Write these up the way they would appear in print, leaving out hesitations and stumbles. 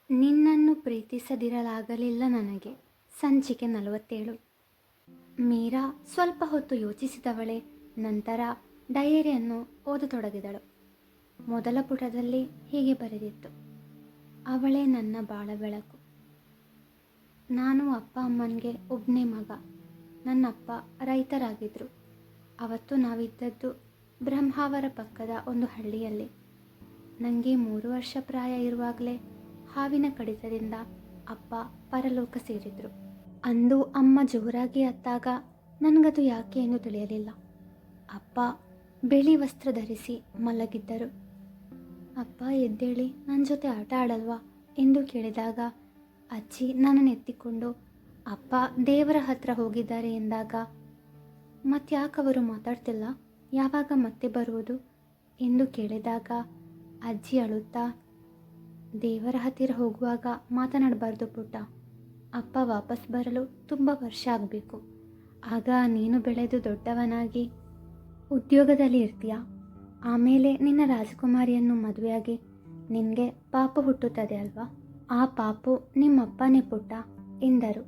ನಿನ್ನನ್ನು ಪ್ರೀತಿಸದಿರಲಾಗಲಿಲ್ಲ ನನಗೆ. ಸಂಚಿಕೆ 47. ಮೀರಾ ಸ್ವಲ್ಪ ಹೊತ್ತು ಯೋಚಿಸಿದವಳೆ. ನಂತರ ಡಯರಿಯನ್ನು ಓದತೊಡಗಿದಳು. ಮೊದಲ ಪುಟದಲ್ಲಿ ಹೀಗೆ ಬರೆದಿತ್ತು: ಅವಳೇ ನನ್ನ ಬಾಳ ಬೆಳಕು. ನಾನು ಅಪ್ಪ ಅಮ್ಮನಿಗೆ ಒಬ್ಬನೇ ಮಗ. ನನ್ನಪ್ಪ ರೈತರಾಗಿದ್ದರು. ಅವತ್ತು ನಾವಿದ್ದದ್ದು ಬ್ರಹ್ಮಾವರ ಪಕ್ಕದ ಒಂದು ಹಳ್ಳಿಯಲ್ಲಿ. ನನಗೆ 3 ವರ್ಷ ಪ್ರಾಯ ಇರುವಾಗಲೇ ಹಾವಿನ ಕಡಿತದಿಂದ ಅಪ್ಪ ಪರಲೋಕ ಸೇರಿದರು. ಅಂದು ಅಮ್ಮ ಜೋರಾಗಿ ಅತ್ತಾಗ ನನಗದು ಯಾಕೆ ಎಂದು ತಿಳಿಯಲಿಲ್ಲ. ಅಪ್ಪ ಬಿಳಿ ವಸ್ತ್ರ ಧರಿಸಿ ಮಲಗಿದ್ದರು. ಅಪ್ಪ ಎದ್ದೇಳಿ ನನ್ನ ಜೊತೆ ಆಟ ಆಡಲ್ವಾ ಎಂದು ಕೇಳಿದಾಗ ಅಜ್ಜಿ ನನ್ನನ್ನು ಎತ್ತಿಕೊಂಡು ಅಪ್ಪ ದೇವರ ಹತ್ರ ಹೋಗಿದ್ದಾರೆ ಎಂದಾಗ, ಮತ್ತ್ಯಾಕವರು ಮಾತಾಡ್ತಿಲ್ಲ, ಯಾವಾಗ ಮತ್ತೆ ಬರುವುದು ಎಂದು ಕೇಳಿದಾಗ ಅಜ್ಜಿ ಅಳುತ್ತಾ, ದೇವರ ಹತ್ತಿರ ಹೋಗುವಾಗ ಮಾತನಾಡಬಾರ್ದು ಪುಟ್ಟ. ಅಪ್ಪ ವಾಪಸ್ ಬರಲು ತುಂಬ ವರ್ಷ ಆಗಬೇಕು. ಆಗ ನೀನು ಬೆಳೆದು ದೊಡ್ಡವನಾಗಿ ಉದ್ಯೋಗದಲ್ಲಿ ಇರ್ತೀಯ. ಆಮೇಲೆ ನಿನ್ನ ರಾಜಕುಮಾರಿಯನ್ನು ಮದುವೆಯಾಗಿ ನಿನಗೆ ಪಾಪು ಹುಟ್ಟುತ್ತದೆ ಅಲ್ವಾ? ಆ ಪಾಪು ನಿಮ್ಮಪ್ಪನೇ ಪುಟ್ಟ ಎಂದರು.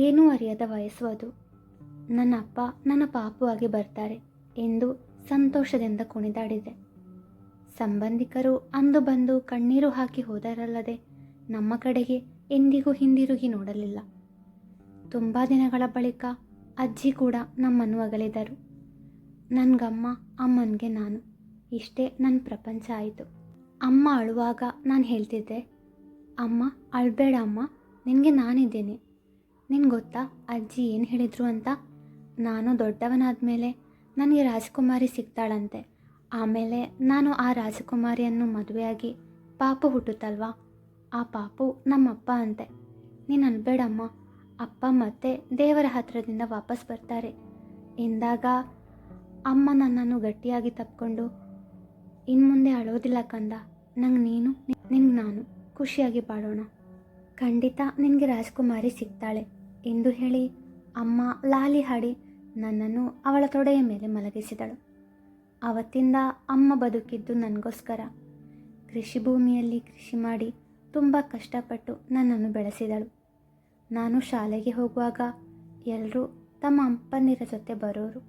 ಏನೂ ಅರಿಯದ ವಯಸ್ಸು ಅದು. ನನ್ನ ಅಪ್ಪ ನನ್ನ ಪಾಪುವಾಗಿ ಬರ್ತಾರೆ ಎಂದು ಸಂತೋಷದಿಂದ ಕುಣಿದಾಡಿದೆ. ಸಂಬಂಧಿಕರು ಅಂದು ಬಂದು ಕಣ್ಣೀರು ಹಾಕಿ ಹೋದರಲ್ಲದೆ ನಮ್ಮ ಕಡೆಗೆ ಎಂದಿಗೂ ಹಿಂದಿರುಗಿ ನೋಡಲಿಲ್ಲ. ತುಂಬ ದಿನಗಳ ಬಳಿಕ ಅಜ್ಜಿ ಕೂಡ ನಮ್ಮನ್ನು ಅಗಲಿದರು. ನನಗಮ್ಮ, ಅಮ್ಮನಿಗೆ ನಾನು. ಇಷ್ಟೇ ನನ್ನ ಪ್ರಪಂಚ ಆಯಿತು. ಅಮ್ಮ ಅಳುವಾಗ ನಾನು ಹೇಳ್ತಿದ್ದೆ, ಅಮ್ಮ ಅಳಬೇಡ ಅಮ್ಮ, ನಿನಗೆ ನಾನಿದ್ದೇನೆ. ನಿನಗೆ ಗೊತ್ತಾ ಅಜ್ಜಿ ಏನು ಹೇಳಿದರು ಅಂತ? ನಾನು ದೊಡ್ಡವನಾದ ಮೇಲೆ ನನಗೆ ರಾಜಕುಮಾರಿ ಸಿಗ್ತಾಳಂತೆ. ಆಮೇಲೆ ನಾನು ಆ ರಾಜಕುಮಾರಿಯನ್ನು ಮದುವೆಯಾಗಿ ಪಾಪು ಹುಟ್ಟುತ್ತಲ್ವಾ, ಆ ಪಾಪು ನಮ್ಮಪ್ಪ ಅಂತೆ. ನೀನು ಅನ್ಬೇಡಮ್ಮ, ಅಪ್ಪ ಮತ್ತೆ ದೇವರ ಹತ್ರದಿಂದ ವಾಪಸ್ ಬರ್ತಾರೆ ಎಂದಾಗ ಅಮ್ಮ ನನ್ನನ್ನು ಗಟ್ಟಿಯಾಗಿ ತಪ್ಕೊಂಡು, ಇನ್ನು ಮುಂದೆ ಅಳೋದಿಲ್ಲ ಕಂದ, ನಂಗೆ ನೀನು, ನಿನ್ಗೆ ನಾನು, ಖುಷಿಯಾಗಿ ಬಾಳೋಣ. ಖಂಡಿತ ನಿನಗೆ ರಾಜಕುಮಾರಿ ಸಿಗ್ತಾಳೆ ಎಂದು ಹೇಳಿ ಅಮ್ಮ ಲಾಲಿ ಹಾಡಿ ನನ್ನನ್ನು ಅವಳ ತೊಡೆಯ ಮೇಲೆ ಮಲಗಿಸಿದಳು. ಅವತ್ತಿಂದ ಅಮ್ಮ ಬದುಕಿದ್ದು ನನಗೋಸ್ಕರ. ಕೃಷಿ ಭೂಮಿಯಲ್ಲಿ ಕೃಷಿ ಮಾಡಿ ತುಂಬ ಕಷ್ಟಪಟ್ಟು ನನ್ನನ್ನು ಬೆಳೆಸಿದಳು. ನಾನು ಶಾಲೆಗೆ ಹೋಗುವಾಗ ಎಲ್ಲರೂ ತಮ್ಮ ಅಪ್ಪಂದಿರ ಜೊತೆ ಬರೋರು.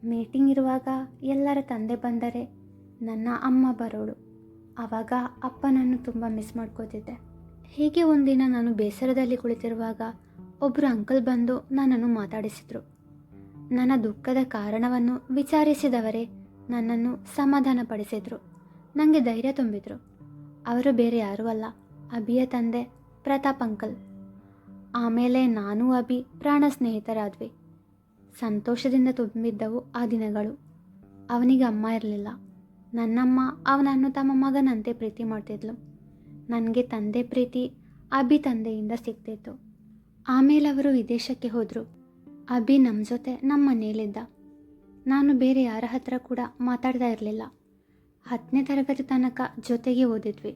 ಮೀಟಿಂಗ್ ಇರುವಾಗ ಎಲ್ಲರ ತಂದೆ ಬಂದರೆ ನನ್ನ ಅಮ್ಮ ಬರೋಳು. ಆವಾಗ ಅಪ್ಪನನ್ನು ತುಂಬ ಮಿಸ್ ಮಾಡ್ಕೋತಿದ್ದೆ. ಹೀಗೆ ಒಂದಿನ ನಾನು ಬೇಸರದಲ್ಲಿ ಕುಳಿತಿರುವಾಗ ಒಬ್ಬರು ಅಂಕಲ್ ಬಂದು ನನ್ನನ್ನು ಮಾತಾಡಿಸಿದರು. ನನ್ನ ದುಃಖದ ಕಾರಣವನ್ನು ವಿಚಾರಿಸಿದವರೇ ನನ್ನನ್ನು ಸಮಾಧಾನಪಡಿಸಿದರು. ನನಗೆ ಧೈರ್ಯ ತುಂಬಿದರು. ಅವರು ಬೇರೆ ಯಾರೂ ಅಲ್ಲ, ಅಭಿಯ ತಂದೆ ಪ್ರತಾಪ್ ಅಂಕಲ್. ಆಮೇಲೆ ನಾನು ಅಭಿ ಪ್ರಾಣ ಸ್ನೇಹಿತರಾದ್ವಿ. ಸಂತೋಷದಿಂದ ತುಂಬಿದ್ದವು ಆ ದಿನಗಳು. ಅವನಿಗೆ ಅಮ್ಮ ಇರಲಿಲ್ಲ. ನನ್ನಮ್ಮ ಅವನನ್ನು ತಮ್ಮ ಮಗನಂತೆ ಪ್ರೀತಿ ಮಾಡ್ತಿದ್ಲು. ನನಗೆ ತಂದೆ ಪ್ರೀತಿ ಅಭಿ ತಂದೆಯಿಂದ ಸಿಗ್ತಿತ್ತು. ಆಮೇಲೆ ಅವರು ವಿದೇಶಕ್ಕೆ ಹೋದರು. ಅಭಿ ನಮ್ಮ ಜೊತೆ ನಮ್ಮ ಮನೆಯಲ್ಲಿದ್ದ. ನಾನು ಬೇರೆ ಯಾರ ಹತ್ರ ಕೂಡ ಮಾತಾಡ್ತಾ ಇರಲಿಲ್ಲ. 10ನೇ ತರಗತಿ ತನಕ ಜೊತೆಗೆ ಓದಿದ್ವಿ.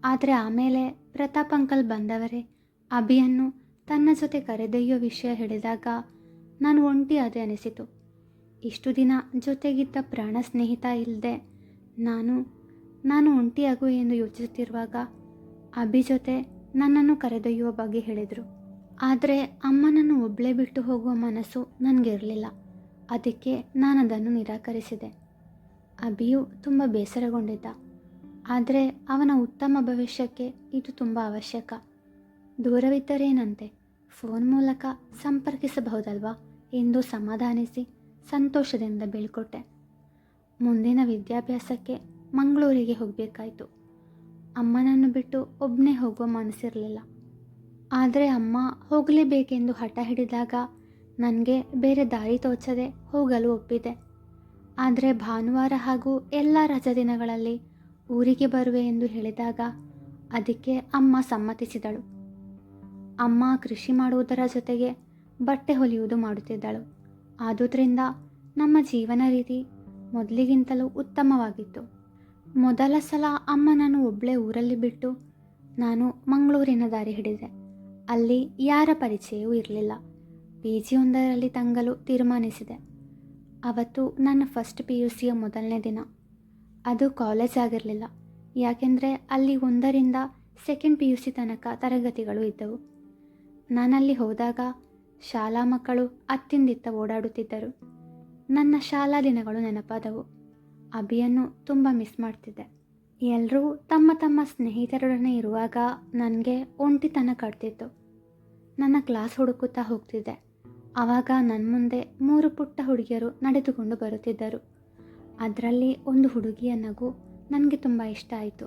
ಆದರೆ ಆಮೇಲೆ ಪ್ರತಾಪ್ ಅಂಕಲ್ ಬಂದವರೇ ಅಭಿಯನ್ನು ತನ್ನ ಜೊತೆ ಕರೆದೊಯ್ಯೋ ವಿಷಯ ಹೇಳಿದಾಗ ನಾನು ಒಂಟಿ ಅದೇ ಅನಿಸಿತು. ಇಷ್ಟು ದಿನ ಜೊತೆಗಿದ್ದ ಪ್ರಾಣ ಸ್ನೇಹಿತ ಇಲ್ಲದೆ ನಾನು ಒಂಟಿಯಾಗು ಎಂದು ಯೋಚಿಸುತ್ತಿರುವಾಗ ಅಭಿ ಜೊತೆ ನನ್ನನ್ನು ಕರೆದೊಯ್ಯುವ ಬಗ್ಗೆ ಹೇಳಿದರು. ಆದರೆ ಅಮ್ಮನನ್ನು ಒಬ್ಬಳೇ ಬಿಟ್ಟು ಹೋಗುವ ಮನಸ್ಸು ನನಗಿರಲಿಲ್ಲ. ಅದಕ್ಕೆ ನಾನು ಅದನ್ನು ನಿರಾಕರಿಸಿದೆ. ಅಭಿಯು ತುಂಬ ಬೇಸರಗೊಂಡಿದ್ದ. ಆದರೆ ಅವನ ಉತ್ತಮ ಭವಿಷ್ಯಕ್ಕೆ ಇದು ತುಂಬ ಅವಶ್ಯಕ. ದೂರವಿದ್ದರೇನಂತೆ, ಫೋನ್ ಮೂಲಕ ಸಂಪರ್ಕಿಸಬಹುದಲ್ವಾ ಎಂದು ಸಮಾಧಾನಿಸಿ ಸಂತೋಷದಿಂದ ಬೀಳ್ಕೊಟ್ಟೆ. ಮುಂದಿನ ವಿದ್ಯಾಭ್ಯಾಸಕ್ಕೆ ಮಂಗಳೂರಿಗೆ ಹೋಗಬೇಕಾಯಿತು. ಅಮ್ಮನನ್ನು ಬಿಟ್ಟು ಒಬ್ಬನೇ ಹೋಗುವ ಮನಸ್ಸಿರಲಿಲ್ಲ. ಆದರೆ ಅಮ್ಮ ಹೋಗಲೇಬೇಕೆಂದು ಹಠ ಹಿಡಿದಾಗ ನನಗೆ ಬೇರೆ ದಾರಿ ತೋಚದೆ ಹೋಗಲು ಒಪ್ಪಿದೆ. ಆದರೆ ಭಾನುವಾರ ಹಾಗೂ ಎಲ್ಲ ರಜಾ ದಿನಗಳಲ್ಲಿ ಊರಿಗೆ ಬರುವೆ ಎಂದು ಹೇಳಿದಾಗ ಅದಕ್ಕೆ ಅಮ್ಮ ಸಮ್ಮತಿಸಿದಳು. ಅಮ್ಮ ಕೃಷಿ ಮಾಡುವುದರ ಜೊತೆಗೆ ಬಟ್ಟೆ ಹೊಲಿಯುವುದು ಮಾಡುತ್ತಿದ್ದಳು. ಆದುದರಿಂದ ನಮ್ಮ ಜೀವನ ರೀತಿ ಮೊದಲಿಗಿಂತಲೂ ಉತ್ತಮವಾಗಿತ್ತು. ಮೊದಲ ಸಲ ಅಮ್ಮನನ್ನು ಒಬ್ಬಳೇ ಊರಲ್ಲಿ ಬಿಟ್ಟು ನಾನು ಮಂಗಳೂರಿನ ದಾರಿ ಹಿಡಿದೆ. ಅಲ್ಲಿ ಯಾರ ಪರಿಚಯವೂ ಇರಲಿಲ್ಲ. PG ಒಂದರಲ್ಲಿ ತಂಗಲು ತೀರ್ಮಾನಿಸಿದೆ. ಅವತ್ತು ನನ್ನ ಫಸ್ಟ್ PUCಯ ಮೊದಲನೇ ದಿನ. ಅದು ಕಾಲೇಜ್ ಆಗಿರಲಿಲ್ಲ. ಯಾಕೆಂದರೆ ಅಲ್ಲಿ 1ರಿಂದ ಸೆಕೆಂಡ್ PUC ತನಕ ತರಗತಿಗಳು ಇದ್ದವು. ನಾನಲ್ಲಿ ಹೋದಾಗ ಶಾಲಾ ಮಕ್ಕಳು ಅತ್ತಿಂದಿತ್ತ ಓಡಾಡುತ್ತಿದ್ದರು. ನನ್ನ ಶಾಲಾ ದಿನಗಳು ನೆನಪಾದವು. ಅಭಿಯನ್ನು ತುಂಬ ಮಿಸ್ ಮಾಡ್ತಿದ್ದೆ. ಎಲ್ಲರೂ ತಮ್ಮ ತಮ್ಮ ಸ್ನೇಹಿತರೊಡನೆ ಇರುವಾಗ ನನಗೆ ಒಂಟಿತನ ಕಟ್ತಿತ್ತು. ನನ್ನ ಕ್ಲಾಸ್ ಹುಡುಕುತ್ತಾ ಹೋಗ್ತಿದ್ದೆ. ಆವಾಗ ನನ್ನ ಮುಂದೆ 3 ಪುಟ್ಟ ಹುಡುಗಿಯರು ನಡೆದುಕೊಂಡು ಬರುತ್ತಿದ್ದರು. ಅದರಲ್ಲಿ ಒಂದು ಹುಡುಗಿಯ ನಗು ನನಗೆ ತುಂಬ ಇಷ್ಟ ಆಯಿತು.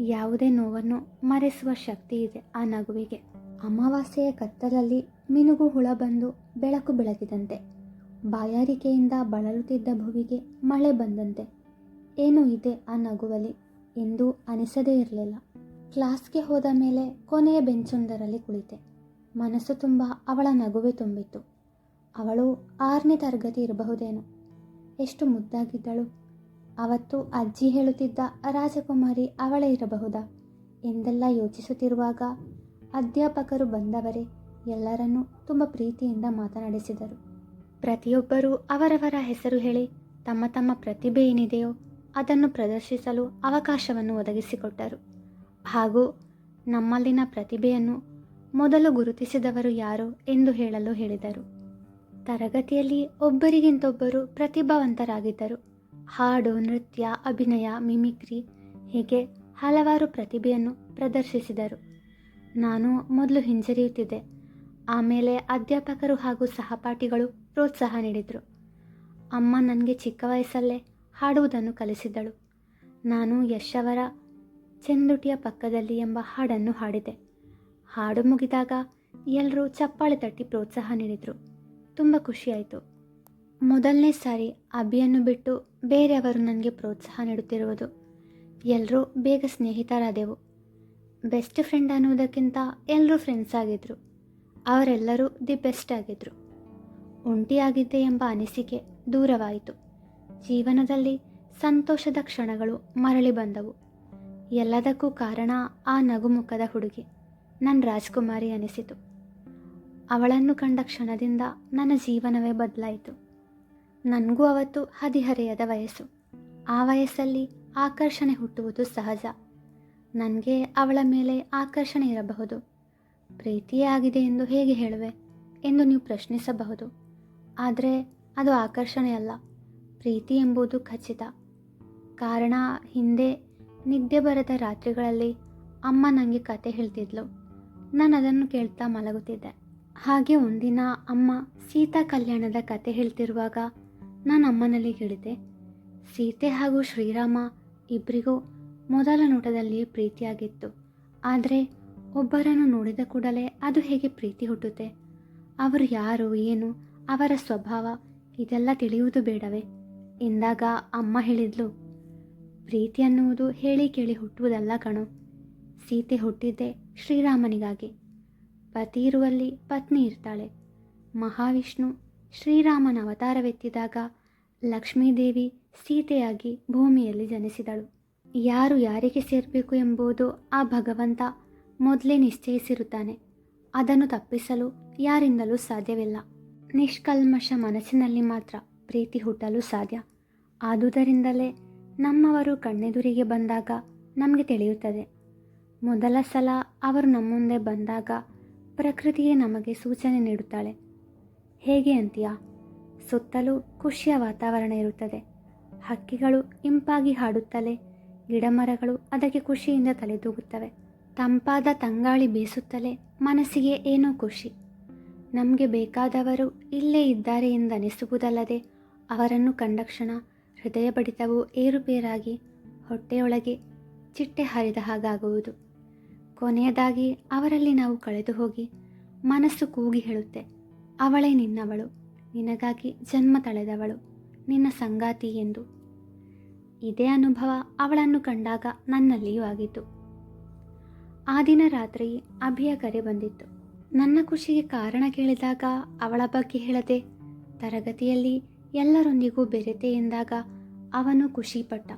ಯಾವುದೇ ನೋವನ್ನು ಮರೆಸುವ ಶಕ್ತಿ ಇದೆ ಆ ನಗುವಿಗೆ. ಅಮಾವಾಸ್ಯೆಯ ಕತ್ತಲಲ್ಲಿ ಮಿನುಗು ಹುಳ ಬಂದು ಬೆಳಕು ಬೆಳಗಿದಂತೆ, ಬಾಯಾರಿಕೆಯಿಂದ ಬಳಲುತ್ತಿದ್ದ ಭುವಿಗೆ ಮಳೆ ಬಂದಂತೆ. ಏನೂ ಇದೆ ಆ ನಗುವಲ್ಲಿ ಎಂದು ಅನಿಸದೇ ಇರಲಿಲ್ಲ. ಕ್ಲಾಸ್ಗೆ ಹೋದ ಮೇಲೆ ಕೊನೆಯ ಬೆಂಚೊಂದರಲ್ಲಿ ಕುಳಿತೆ. ಮನಸ್ಸು ತುಂಬ ಅವಳ ನಗುವೆ ತುಂಬಿತ್ತು. ಅವಳು 6ನೇ ತರಗತಿ ಇರಬಹುದೇನೋ. ಎಷ್ಟು ಮುದ್ದಾಗಿದ್ದಳು. ಅವತ್ತು ಅಜ್ಜಿ ಹೇಳುತ್ತಿದ್ದ ರಾಜಕುಮಾರಿ ಅವಳೇ ಇರಬಹುದಾ ಎಂದೆಲ್ಲ ಯೋಚಿಸುತ್ತಿರುವಾಗ ಅಧ್ಯಾಪಕರು ಬಂದವರೇ ಎಲ್ಲರನ್ನೂ ತುಂಬ ಪ್ರೀತಿಯಿಂದ ಮಾತನಾಡಿಸಿದರು. ಪ್ರತಿಯೊಬ್ಬರೂ ಅವರವರ ಹೆಸರು ಹೇಳಿ ತಮ್ಮ ತಮ್ಮ ಪ್ರತಿಭೆ ಏನಿದೆಯೋ ಅದನ್ನು ಪ್ರದರ್ಶಿಸಲು ಅವಕಾಶವನ್ನು ಒದಗಿಸಿಕೊಟ್ಟರು. ಹಾಗೂ ನಮ್ಮಲ್ಲಿನ ಪ್ರತಿಭೆಯನ್ನು ಮೊದಲು ಗುರುತಿಸಿದವರು ಯಾರು ಎಂದು ಹೇಳಲು ಹೇಳಿದರು. ತರಗತಿಯಲ್ಲಿ ಒಬ್ಬರಿಗಿಂತೊಬ್ಬರು ಪ್ರತಿಭಾವಂತರಾಗಿದ್ದರು. ಹಾಡು, ನೃತ್ಯ, ಅಭಿನಯ, ಮಿಮಿಕ್ರಿ ಹೀಗೆ ಹಲವಾರು ಪ್ರತಿಭೆಯನ್ನು ಪ್ರದರ್ಶಿಸಿದರು. ನಾನು ಮೊದಲು ಹಿಂಜರಿಯುತ್ತಿದ್ದೆ. ಆಮೇಲೆ ಅಧ್ಯಾಪಕರು ಹಾಗೂ ಸಹಪಾಠಿಗಳು ಪ್ರೋತ್ಸಾಹ ನೀಡಿದರು. ಅಮ್ಮ ನನಗೆ ಚಿಕ್ಕ ವಯಸ್ಸಲ್ಲೇ ಹಾಡುವುದನ್ನು ಕಲಿಸಿದ್ದಳು. ನಾನು ಯಶ್ ಅವರ ಚೆಂದುಟಿಯ ಪಕ್ಕದಲ್ಲಿ ಎಂಬ ಹಾಡನ್ನು ಹಾಡಿದೆ. ಹಾಡು ಮುಗಿದಾಗ ಎಲ್ಲರೂ ಚಪ್ಪಾಳೆ ತಟ್ಟಿ ಪ್ರೋತ್ಸಾಹ ನೀಡಿದರು. ತುಂಬ ಖುಷಿಯಾಯಿತು. ಮೊದಲನೇ ಸಾರಿ ಅಭಿಯನ್ನು ಬಿಟ್ಟು ಬೇರೆಯವರು ನನಗೆ ಪ್ರೋತ್ಸಾಹ ನೀಡುತ್ತಿರುವುದು. ಎಲ್ಲರೂ ಬೇಗ ಸ್ನೇಹಿತರಾದೆವು. ಬೆಸ್ಟ್ ಫ್ರೆಂಡ್ ಅನ್ನುವುದಕ್ಕಿಂತ ಎಲ್ಲರೂ ಫ್ರೆಂಡ್ಸ್ ಆಗಿದ್ದರು. ಅವರೆಲ್ಲರೂ ದಿ ಬೆಸ್ಟ್ ಆಗಿದ್ದರು. ಒಂಟಿಯಾಗಿದ್ದೆ ಎಂಬ ಅನಿಸಿಕೆ ದೂರವಾಯಿತು. ಜೀವನದಲ್ಲಿ ಸಂತೋಷದ ಕ್ಷಣಗಳು ಮರಳಿ ಬಂದವು. ಎಲ್ಲದಕ್ಕೂ ಕಾರಣ ಆ ನಗುಮುಖದ ಹುಡುಗಿ, ನನ್ನ ರಾಜ್ಕುಮಾರಿ ಅನಿಸಿತು. ಅವಳನ್ನು ಕಂಡ ಕ್ಷಣದಿಂದ ನನ್ನ ಜೀವನವೇ ಬದಲಾಯಿತು. ನನಗೂ ಅವತ್ತು ಹದಿಹರೆಯದ ವಯಸ್ಸು. ಆ ವಯಸ್ಸಲ್ಲಿ ಆಕರ್ಷಣೆ ಹುಟ್ಟುವುದು ಸಹಜ. ನನಗೆ ಅವಳ ಮೇಲೆ ಆಕರ್ಷಣೆ ಇರಬಹುದು. ಪ್ರೀತಿಯೇ ಆಗಿದೆ ಎಂದು ಹೇಗೆ ಹೇಳುವೆ ಎಂದು ನೀವು ಪ್ರಶ್ನಿಸಬಹುದು. ಆದರೆ ಅದು ಆಕರ್ಷಣೆಯಲ್ಲ, ಪ್ರೀತಿ ಎಂಬುದು ಖಚಿತ. ಕಾರಣ, ಹಿಂದೆ ನಿದ್ದೆ ಬರದ ರಾತ್ರಿಗಳಲ್ಲಿ ಅಮ್ಮ ನನಗೆ ಕತೆ ಹೇಳ್ತಿದ್ಲು. ನಾನು ಅದನ್ನು ಕೇಳ್ತಾ ಮಲಗುತ್ತಿದ್ದೆ. ಹಾಗೆ ಒಂದಿನ ಅಮ್ಮ ಸೀತಾ ಕಲ್ಯಾಣದ ಕತೆ ಹೇಳ್ತಿರುವಾಗ ನಾನು ಅಮ್ಮನಲ್ಲಿ ಹೇಳಿದೆ, ಸೀತೆ ಹಾಗೂ ಶ್ರೀರಾಮ ಇಬ್ಬರಿಗೂ ಮೊದಲ ನೋಟದಲ್ಲಿಯೇ ಪ್ರೀತಿಯಾಗಿತ್ತು. ಆದರೆ ಒಬ್ಬರನ್ನು ನೋಡಿದ ಕೂಡಲೇ ಅದು ಹೇಗೆ ಪ್ರೀತಿ ಹುಟ್ಟುತ್ತೆ? ಅವರು ಯಾರು, ಏನು, ಅವರ ಸ್ವಭಾವ ಇದೆಲ್ಲ ತಿಳಿಯುವುದು ಬೇಡವೇ ಎಂದಾಗ ಅಮ್ಮ ಹೇಳಿದ್ಲು, ಪ್ರೀತಿ ಅನ್ನುವುದು ಹೇಳಿ ಕೇಳಿ ಹುಟ್ಟುವುದಲ್ಲ ಕಣೋ. ಸೀತೆ ಹುಟ್ಟಿದ್ದೆ ಶ್ರೀರಾಮನಿಗಾಗಿ. ಪತಿ ಇರುವಲ್ಲಿ ಪತ್ನಿ ಇರ್ತಾಳೆ. ಮಹಾವಿಷ್ಣು ಶ್ರೀರಾಮನ ಅವತಾರವೆತ್ತಿದಾಗ ಲಕ್ಷ್ಮೀದೇವಿ ಸೀತೆಯಾಗಿ ಭೂಮಿಯಲ್ಲಿ ಜನಿಸಿದಳು. ಯಾರು ಯಾರಿಗೆ ಸೇರಬೇಕು ಎಂಬುದು ಆ ಭಗವಂತ ಮೊದಲೇ ನಿಶ್ಚಯಿಸಿರುತ್ತಾನೆ. ಅದನ್ನು ತಪ್ಪಿಸಲು ಯಾರಿಂದಲೂ ಸಾಧ್ಯವಿಲ್ಲ. ನಿಷ್ಕಲ್ಮಶ ಮನಸ್ಸಿನಲ್ಲಿ ಮಾತ್ರ ಪ್ರೀತಿ ಹುಟ್ಟಲು ಸಾಧ್ಯ. ಆದುದರಿಂದಲೇ ನಮ್ಮವರು ಕಣ್ಣೆದುರಿಗೆ ಬಂದಾಗ ನಮಗೆ ತಿಳಿಯುತ್ತದೆ. ಮೊದಲ ಸಲ ಅವರು ನಮ್ಮ ಮುಂದೆ ಬಂದಾಗ ಪ್ರಕೃತಿಯೇ ನಮಗೆ ಸೂಚನೆ ನೀಡುತ್ತಾಳೆ. ಹೇಗೆ ಅಂತೀಯಾ? ಸುತ್ತಲೂ ಖುಷಿಯ ವಾತಾವರಣ ಇರುತ್ತದೆ. ಹಕ್ಕಿಗಳು ಇಂಪಾಗಿ ಹಾಡುತ್ತಲೇ, ಗಿಡಮರಗಳು ಅದಕ್ಕೆ ಖುಷಿಯಿಂದ ತಲೆದೂಗುತ್ತವೆ. ತಂಪಾದ ತಂಗಾಳಿ ಬೀಸುತ್ತಲೇ ಮನಸ್ಸಿಗೆ ಏನೋ ಖುಷಿ. ನಮಗೆ ಬೇಕಾದವರು ಇಲ್ಲೇ ಇದ್ದಾರೆ ಎಂದನಿಸುವುದಲ್ಲದೆ, ಅವರನ್ನು ಕಂಡ ಕ್ಷಣ ಹೃದಯ ಬಡಿತವು ಏರುಪೇರಾಗಿ ಹೊಟ್ಟೆಯೊಳಗೆ ಚಿಟ್ಟೆ ಹರಿದ ಹಾಗಾಗುವುದು. ಕೊನೆಯದಾಗಿ ಅವರಲ್ಲಿ ನಾವು ಕಳೆದು ಹೋಗಿ ಮನಸ್ಸು ಕೂಗಿ ಹೇಳುತ್ತೆ, ಅವಳೇ ನಿನ್ನವಳು, ನಿನಗಾಗಿ ಜನ್ಮ ತಳೆದವಳು, ನಿನ್ನ ಸಂಗಾತಿ ಎಂದು. ಇದೇ ಅನುಭವ ಅವಳನ್ನು ಕಂಡಾಗ ನನ್ನಲ್ಲಿಯೂ ಆಗಿತ್ತು. ಆ ದಿನ ರಾತ್ರಿ ಅಭಿಯ ಕರೆ ಬಂದಿತ್ತು. ನನ್ನ ಖುಷಿಗೆ ಕಾರಣ ಕೇಳಿದಾಗ ಅವಳ ಬಗ್ಗೆ ಹೇಳದೆ ತರಗತಿಯಲ್ಲಿ ಎಲ್ಲರೊಂದಿಗೂ ಬೆರೆತೆ ಎಂದಾಗ ಅವನು ಖುಷಿಪಟ್ಟ.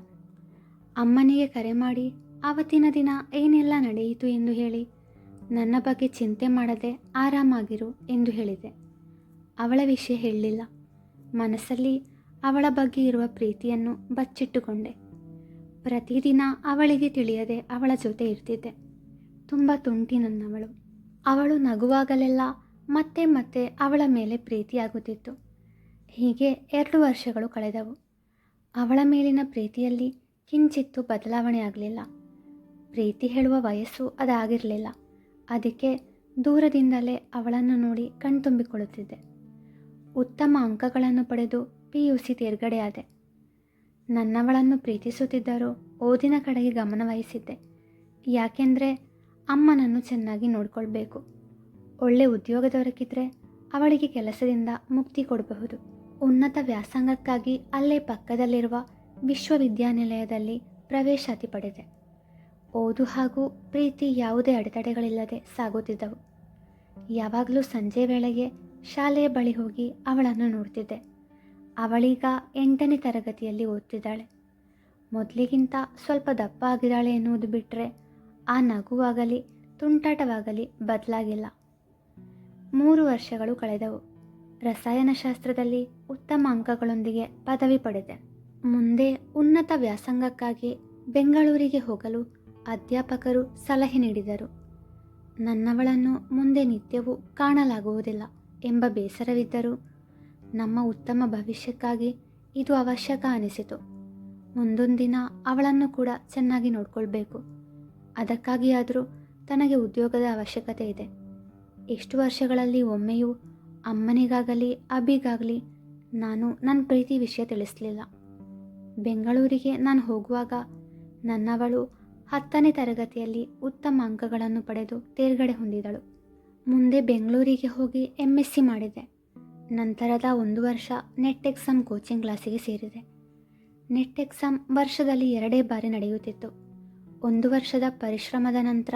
ಅಮ್ಮನಿಗೆ ಕರೆ ಮಾಡಿ ಆವತ್ತಿನ ದಿನ ಏನೆಲ್ಲ ನಡೆಯಿತು ಎಂದು ಹೇಳಿ, ನನ್ನ ಬಗ್ಗೆ ಚಿಂತೆ ಮಾಡದೆ ಆರಾಮಾಗಿರು ಎಂದು ಹೇಳಿದೆ. ಅವಳ ವಿಷಯ ಹೇಳಲಿಲ್ಲ. ಮನಸ್ಸಲ್ಲಿ ಅವಳ ಬಗ್ಗೆ ಇರುವ ಪ್ರೀತಿಯನ್ನು ಬಚ್ಚಿಟ್ಟುಕೊಂಡೆ. ಪ್ರತಿದಿನ ಅವಳಿಗೆ ತಿಳಿಯದೆ ಅವಳ ಜೊತೆ ಇರ್ತಿದ್ದೆ. ತುಂಬ ತುಂಟಿ ನನ್ನವಳು. ಅವಳು ನಗುವಾಗಲೆಲ್ಲ ಮತ್ತೆ ಮತ್ತೆ ಅವಳ ಮೇಲೆ ಪ್ರೀತಿಯಾಗುತ್ತಿತ್ತು. ಹೀಗೆ 2 ವರ್ಷಗಳು ಕಳೆದವು. ಅವಳ ಮೇಲಿನ ಪ್ರೀತಿಯಲ್ಲಿ ಕಿಂಚಿತ್ತೂ ಬದಲಾವಣೆ ಆಗಲಿಲ್ಲ. ಪ್ರೀತಿ ಹೇಳುವ ವಯಸ್ಸು ಅದಾಗಿರಲಿಲ್ಲ. ಅದಕ್ಕೆ ದೂರದಿಂದಲೇ ಅವಳನ್ನು ನೋಡಿ ಕಣ್ತುಂಬಿಕೊಳ್ಳುತ್ತಿದ್ದೆ. ಉತ್ತಮ ಅಂಕಗಳನ್ನು ಪಡೆದು PUC ತೇರ್ಗಡೆಯಾದೆ. ನನ್ನವಳನ್ನು ಪ್ರೀತಿಸುತ್ತಿದ್ದರೂ ಓದಿನ ಕಡೆಗೆ ಗಮನ ವಹಿಸಿದ್ದೆ. ಯಾಕೆಂದರೆ ಅಮ್ಮನನ್ನು ಚೆನ್ನಾಗಿ ನೋಡಿಕೊಳ್ಬೇಕು. ಒಳ್ಳೆ ಉದ್ಯೋಗ ದೊರಕಿದ್ರೆ ಅವಳಿಗೆ ಕೆಲಸದಿಂದ ಮುಕ್ತಿ ಕೊಡಬಹುದು. ಉನ್ನತ ವ್ಯಾಸಂಗಕ್ಕಾಗಿ ಅಲ್ಲೇ ಪಕ್ಕದಲ್ಲಿರುವ ವಿಶ್ವವಿದ್ಯಾನಿಲಯದಲ್ಲಿ ಪ್ರವೇಶಾತಿ ಪಡೆದೆ. ಓದು ಹಾಗೂ ಪ್ರೀತಿ ಯಾವುದೇ ಅಡೆತಡೆಗಳಿಲ್ಲದೆ ಸಾಗುತ್ತಿದ್ದವು. ಯಾವಾಗಲೂ ಸಂಜೆ ವೇಳೆಗೆ ಶಾಲೆಯ ಬಳಿ ಹೋಗಿ ಅವಳನ್ನು ನೋಡ್ತಿದ್ದೆ. ಅವಳೀಗ 8ನೇ ತರಗತಿಯಲ್ಲಿ ಓದ್ತಿದ್ದಾಳೆ. ಮೊದಲಿಗಿಂತ ಸ್ವಲ್ಪ ದಪ್ಪ ಆಗಿದ್ದಾಳೆ ಎನ್ನುವುದು ಬಿಟ್ಟರೆ ಆ ನಗುವಾಗಲಿ ತುಂಟಾಟವಾಗಲಿ ಬದಲಾಗಿಲ್ಲ. 3 ವರ್ಷಗಳು ಕಳೆದವು. ರಸಾಯನಶಾಸ್ತ್ರದಲ್ಲಿ ಉತ್ತಮ ಅಂಕಗಳೊಂದಿಗೆ ಪದವಿ ಪಡೆದೆ. ಮುಂದೆ ಉನ್ನತ ವ್ಯಾಸಂಗಕ್ಕಾಗಿ ಬೆಂಗಳೂರಿಗೆ ಹೋಗಲು ಅಧ್ಯಾಪಕರು ಸಲಹೆ ನೀಡಿದರು. ನನ್ನವಳನ್ನು ಮುಂದೆ ನಿತ್ಯವೂ ಕಾಣಲಾಗುವುದಿಲ್ಲ ಎಂಬ ಬೇಸರವಿದ್ದರೂ ನಮ್ಮ ಉತ್ತಮ ಭವಿಷ್ಯಕ್ಕಾಗಿ ಇದು ಅವಶ್ಯಕ ಅನಿಸಿತು. ಮುಂದೊಂದು ದಿನ ಅವಳನ್ನು ಕೂಡ ಚೆನ್ನಾಗಿ ನೋಡ್ಕೊಳ್ಬೇಕು. ಅದಕ್ಕಾಗಿಯಾದರೂ ತನಗೆ ಉದ್ಯೋಗದ ಅವಶ್ಯಕತೆ ಇದೆ. ಎಷ್ಟು ವರ್ಷಗಳಲ್ಲಿ ಒಮ್ಮೆಯೂ ಅಮ್ಮನಿಗಾಗಲಿ ಅಬ್ಬಿಗಾಗಲಿ ನಾನು ನನ್ನ ಪ್ರೀತಿ ವಿಷಯ ತಿಳಿಸಲಿಲ್ಲ. ಬೆಂಗಳೂರಿಗೆ ನಾನು ಹೋಗುವಾಗ ನನ್ನವಳು 10ನೇ ತರಗತಿಯಲ್ಲಿ ಉತ್ತಮ ಅಂಕಗಳನ್ನು ಪಡೆದು ತೇರ್ಗಡೆ ಹೊಂದಿದಳು. ಮುಂದೆ ಬೆಂಗಳೂರಿಗೆ ಹೋಗಿ MSc ಮಾಡಿದೆ. ನಂತರದ 1 ವರ್ಷ ನೆಟ್ ಎಕ್ಸಾಮ್ ಕೋಚಿಂಗ್ ಕ್ಲಾಸಿಗೆ ಸೇರಿದೆ. ನೆಟ್ ಎಕ್ಸಾಮ್ ವರ್ಷದಲ್ಲಿ 2 ಬಾರಿ ನಡೆಯುತ್ತಿತ್ತು. 1 ವರ್ಷದ ಪರಿಶ್ರಮದ ನಂತರ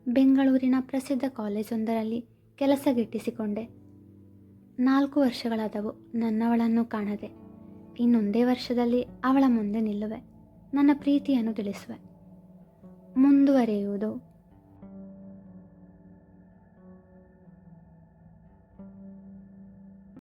ಬೆಂಗಳೂರಿನ ಪ್ರಸಿದ್ಧ ಕಾಲೇಜೊಂದರಲ್ಲಿ ಕೆಲಸ ಗಿಟ್ಟಿಸಿಕೊಂಡೆ. 4 ವರ್ಷಗಳಾದವು ನನ್ನವಳನ್ನು ಕಾಣದೆ. ಇನ್ನೊಂದೇ ವರ್ಷದಲ್ಲಿ ಅವಳ ಮುಂದೆ ನಿಲ್ಲುವೆ. ನನ್ನ ಪ್ರೀತಿಯನ್ನು ತಿಳಿಸುವೆ. ಮುಂದುವರಿಯುವುದು